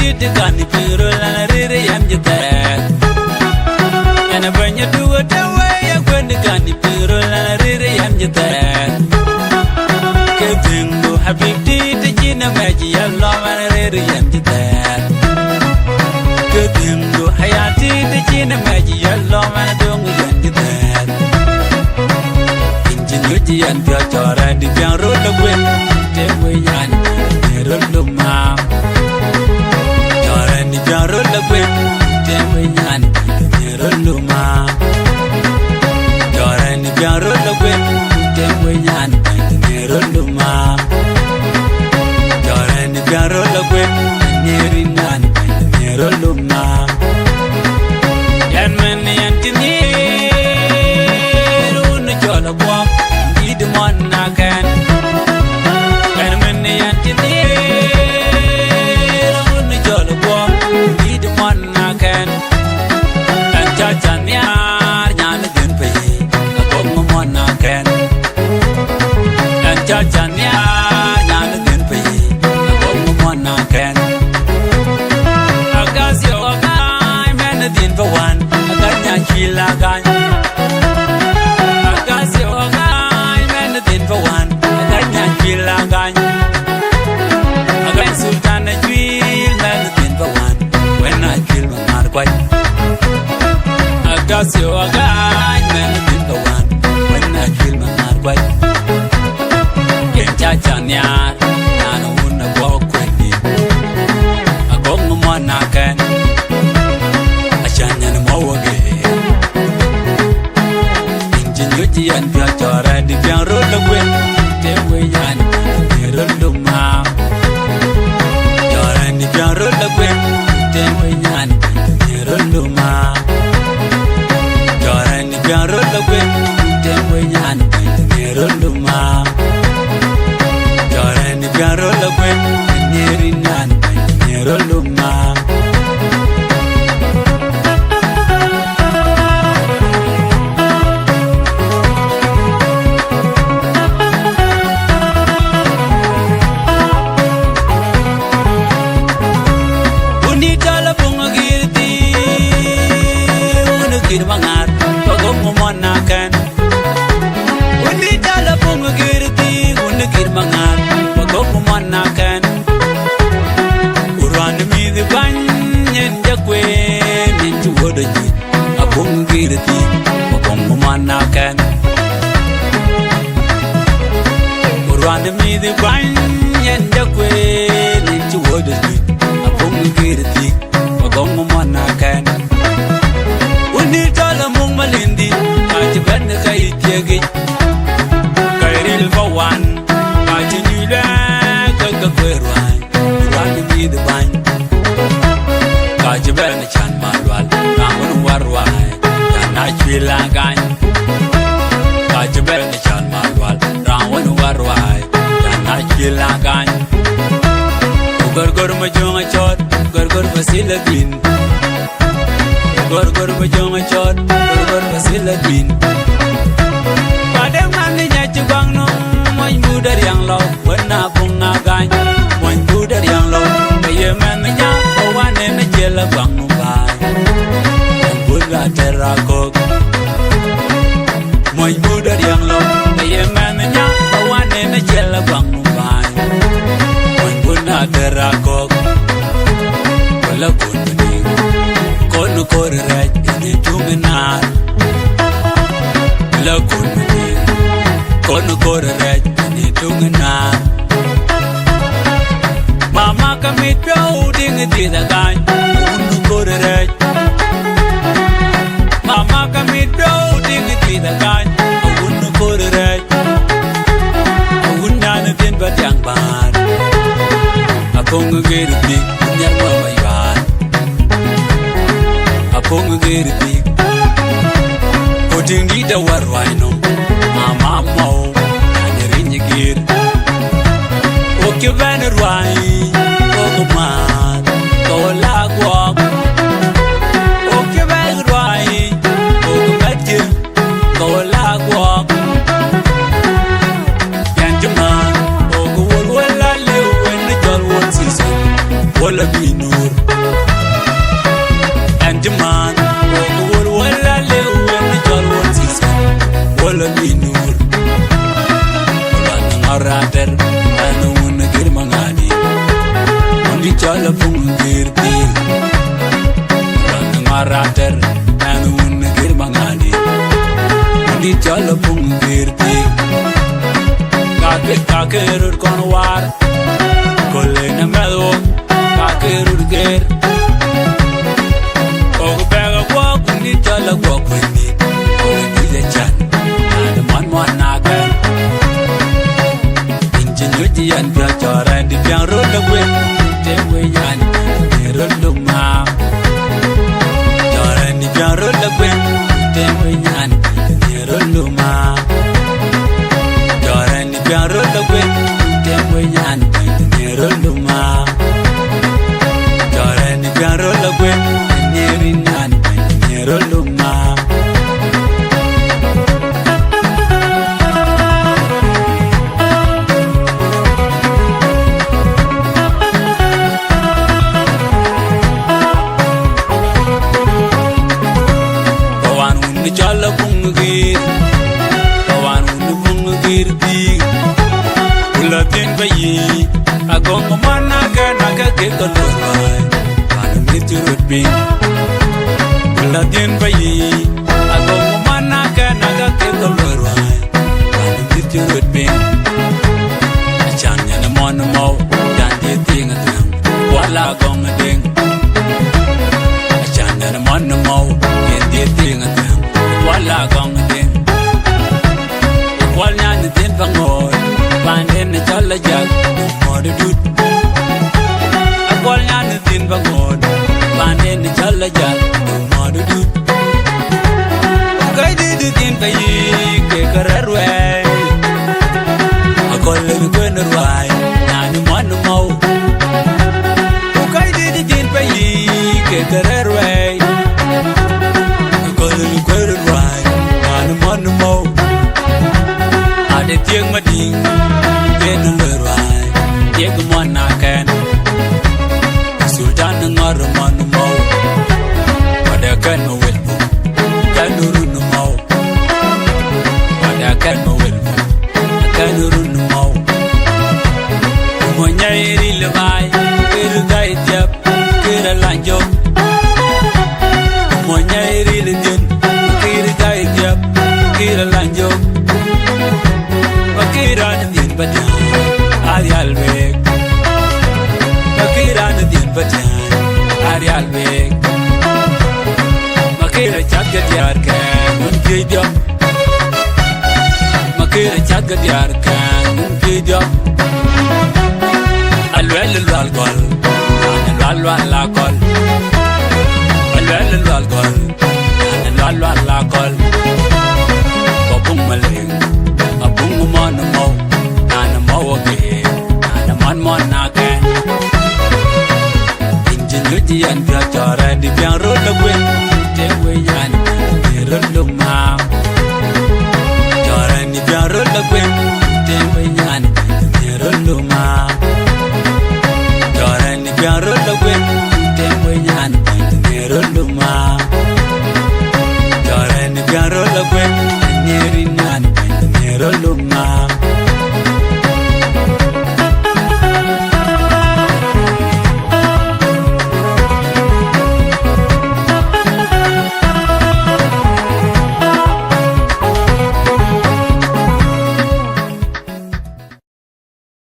did the gun piro la rere yam jita and a banya do it away when the gun piro la rere yam jita keting do habibti the jina maji Allah and rere yam jita keting do hayati the jina maji Allah and dong yam jita injinuji and chora di biang road the wind te we yan road ma Jarul la kwem tewe nyan jarul ma Jaran jarul la kwem tewe nyan jarul ma Jaran jarul la kwem nyeri nyan jarul ma Yan men yan tini run jola kwa id mon nakan Yan men yan tini Janya yana den pe ago mona ken Agasio agai men din for one aganya chila gan Agasio agai men din for one aganya chila gan Agai sultan chil men din for one when I kill my marquai Agasio agai men din for one when I kill my marquai Janya nana wuna walk with it. I got no more nakan. I shine and more again. Ingenuity and Piatora, the young road of wind. They were young, they rolled the mouth. You're in the young road of wind. They were young, they rolled the mouth. You're in the young road of wind. They were young, they rolled the mouth. Garol la kwen nyeri nan nyerolo ma Uni tala bunga girti unukir bangar pagok monakan Uni tala bunga girti unukir bangar Nakan Uran mi the banyan jakwe mintu wodaji abung girti abung manakan Uran mi the banyan jakwe mintu wodaji abung girti abung manakan Uni tala mung malindi ajiban kai tiagi kairil fawan ajinyula Kwerwai, Rani mi the bang. Kajibel na chan malwal, Ramun warwai, Yana chilangan. Kajibel na chan malwal, Ramun warwai, Yana chilangan. Gorgor majong chot, gorgor basila bin. Gorgor majong chot, gorgor basila bin. Padam mani nyachubang no. Moin budar yang lau, wena bunga gan. Moin budar yang lau, kaya menanya, kawane na jela bang nubai. Moin budar terakok. Moin budar yang lau, kaya menanya, kawane na jela bang nubai. Moin budar terakok. Wala kun bening, kono korret ini tungenar. Wala kun bening, kono korret. Tungenar Mama kami ding di dagan unu koreret Mama kami ding di dagan unu koreret Undan tin batyang ban Akong gerti nyar mamaywan Akong gerti Koding di dawarwai no Mama mau Nyigir Oke banner wai Oguman Kawalagwak Oke banner wai Ogumadjir Kawalagwak Yanjaman Oguwalwala liu When the jol won season wala binur anjuman wol wala le wen jol won sisa wala binur wala ngarader anu ngir mangani undi chala pungirti wala ngarader anu ngir mangani undi chala pungirti kakerur kon war kolena medo kakerur ger og bega walk ni chala walk ni og ni chan na man naga injinyo jian bra chora di piang ro la we te we yan ni ro lu ma chora ni piang ro la we te we yan ni ro lu ma chora ni piang ro la we te we yan ni ro lu ma chora ni piang ro la we ni rin yan ni ro lu ma chala pungir kawan unu pungir di ulatin bayi agong mana ke naga ke koloi kan miturut bing ulatin bayi agong mana ke naga ke koloi kan miturut bing achanya na mon mau dan dia tingat wala gong ding achanya na mon mau dia tingat wala gong ding wal nyan din bangoy panen chala jag mod dut wal nyan din bangoy panen chala jag mod dut kai di din bayi ke kararwe akol le kwen rwai nan mon mau kai di din bayi ke kararwe ade tieng mading ben lerwai tieng mona kan sultan ngar man mau pada kan welbu kan urun mau pada kan welbu kan urun mau monya iri lewai kergai tiap keralanjo monya iri legen kergai tiap keralanjo Makiran din bajan ari albek Makiran din bajan ari albek Makira chagat yar kan un video Makira chagat yar kan un video Alwel lal gol lal la gol Alwel lal gol lal la gol Kopung maleng man mo nana mo age nana man naga injinyo jian bra chora di piang ro la we te we yan ni ro lu ma chora ni piang ro la we te we yan ni ro lu ma chora ni piang ro la we te we yan ni ro lu ma chora ni piang ro la we